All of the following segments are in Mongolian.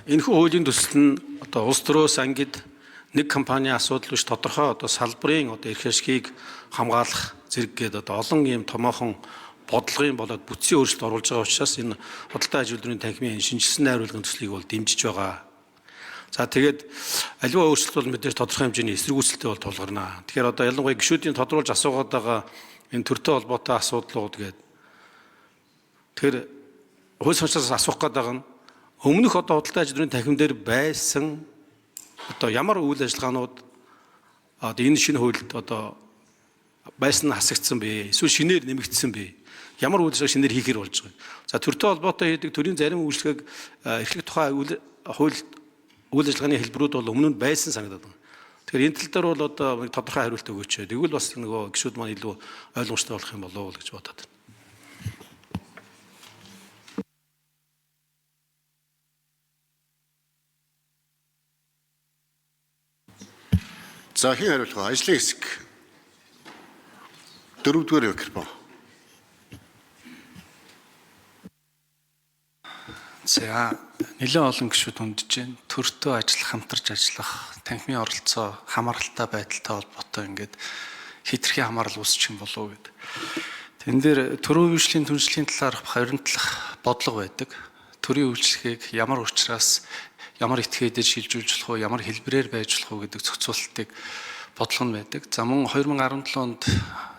Энэхүү хуулийн төсөл нь одоо улс төрөөс ангид нэг компанийн асуудал биш тодорхой одоо салбарын одоо эрх ашгийг хамгаалах зэрэг гээд одоо олон ийм томоохон бодлогын болоод бүтцийн өөрчлөлт оруулж байгаа учраас энэ худалдаа ажилтны танхимын шинжилсэн найруулгын төслийг бол дэмжиж байгаа. За тэгээд аливаа өөрчлөлт бол мэдээж тодорхой хэмжээний эсэргүүцэлтэй бол тулгарна. Тэгэхээр одоо ялангуяа гишүүдийн тодруулж асуугаад байгаа энэ төртэй холбоотой асуудлууд гээд тэгэхээр хууль суурьнаас асуух гэдэг нь өмнөх одоо худалдаа ажилтны танхим дээр байсан одоо ямар үйл ажиллагаанууд одоо энэ шинэ хуульд одоо байсан нь хасагдсан бэ? Эсвэл шинээр нэмэгдсэн бэ? Ямар үйл ажиллагаа шинээр хийхээр болж байгаа. За төртэй холбоотой хийдэг төрийн зарим үйлчлэгийг эрхлэх тухай хууль үйл ажиллагааны хэлбэрүүд бол өмнө нь байсан санагдаад байна. Тэгэхээр энэ тал дээр бол одоо тодорхой хариулт өгөөч. Тэгвэл бас нөгөө гишүүд маань илүү ойлгомжтой болох юм болов уу гэж бодоод байна. За хэн хариулах вэ? Ажлын хэсэг. 4-р микрофон. За нэлээд олон гишүүд хүндэж байна. Төртөө ажиллах, хамтарч ажиллах, танхимын оролцоо, хамааралтай байдалтай холбоотой ингээд хэтэрхий хамаарал үүсчих юм болов уу гэдэг. Тэн дээр төрийн үйлчлэлийн түншлэлийн талаарх хоригдлох бодлого байдаг. Төрийн үйлчлэгийг ямар учраас ямар этгээдэд шилжүүлж болох уу, ямар хэлбэрээр байж болох уу гэдэг зохицуултыг бодлого нь байдаг. За мөн 2017 онд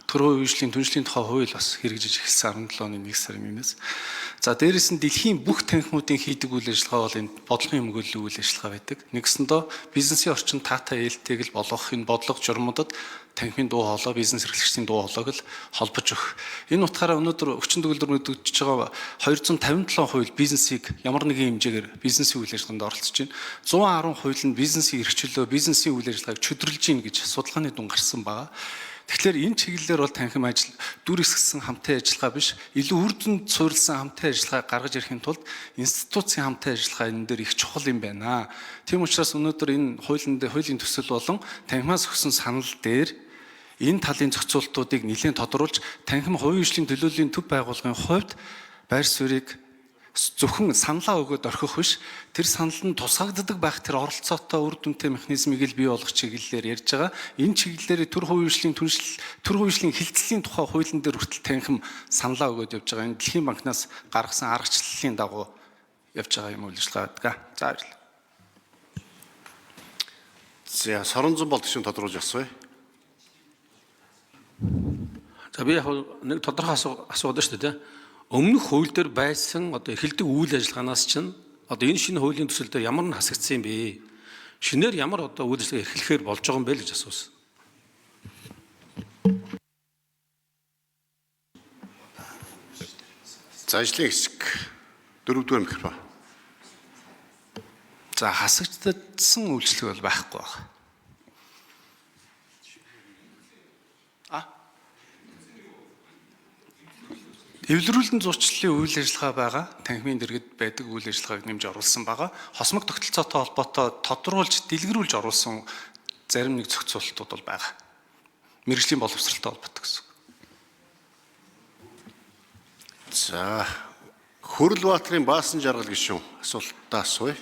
төрийн үйлчлэлийн түншлэлийн тухай хууль бас хэрэгжиж эхэлсэн 17 оны 1 сарын 1-ээс. За дээрэс нь дэлхийн бүх танхимуудын хийдэг үйл ажиллагаа бол энэ бодлогын өмгөөллийн үйл ажиллагаа байдаг. Нэгсэндөө бизнесийн орчинд таатай ээлтэйг л болгох энэ бодлого журмуудад танхимын дуу хоолой, бизнес эрхлэгчдийн дуу хоолойг л холбож өгөх. Энэ утгаараа өнөөдөр өвчин төгөлдөр мэдэгдэж байгаа 257 хууль бизнесийг ямар нэгэн хэмжээгээр бизнесийн үйл ажиллагаанд оролцож байна. 110 хууль нь бизнесийн эрх чөлөө, бизнесийн үйл ажиллагааг чөдөрлж гин гэж судалгааны дүн гарсан байгаа. Тэгэхээр энэ чиглэлээр бол танхим ажил дүр эсгсэн хамтын ажиллагаа биш, илүү үр дүнд суурилсан хамтын ажиллагаа гаргаж ирэхин тулд институцийн хамтын ажиллагаа энэ дээр их чухал юм байна. Тийм учраас өнөөдөр энэ хуулийн төсөл болон танхимаас өгсөн санал дээр энэ талын зохицуултуудыг нэлээд тодруулж танхим хувийн хөгжлийн төлөөллийн төв байгууллагын хувьд байр суурийг зөвхөн саналаа өгөөд орхих биш, тэр санал нь тусгагддаг байх тэр оролцоотой үр дүнтэй механизмыг л бий болгох чиглэлээр ярьж байгаа. Энэ чиглэлээр төр хувийн хөгжлийн хилцлийн тухай хуулийн дээр хүртэл танхим саналаа өгөөд явж байгаа. Энэ Дэлхийн банкнаас гаргасан аргачлалын дагуу явж байгаа юм үйл ажиллагаа байдаг. За баярлалаа. За Соронзон бол гишүүн тодруулж асууя. За би яг нэг тодорхой асуудал шүү дээ. Өмнөх хууль дээр байсан одоо эхэлдэг үйл ажиллагаанаас чинь одоо энэ шинэ хуулийн төсөл дээр ямар нь хасагдсан юм бэ? Шинээр ямар одоо үйл ажиллагаа эхлэхээр болж байгаа юм бэ гэж асуусан. За ажлын хэсэг 4-р микрофон. За хасагдсан үйлчлэг бол байхгүй байна. Эвлэрүүлэн зурчлалын үйл ажиллагаа байгаа. Танхимын дэргэд байдаг үйл ажиллагааг нэмж оруулсан байгаа. Хосмог тогтолцоотой холбоотой тодруулж, дэлгэрүүлж оруулсан зарим нэг зохицуултууд бол байгаа. Мэргэжлийн боловсралтай холбоотой гэсэн. За Хөрөлбаатрын Баасан жаргал гишүүн асуултаа асууя.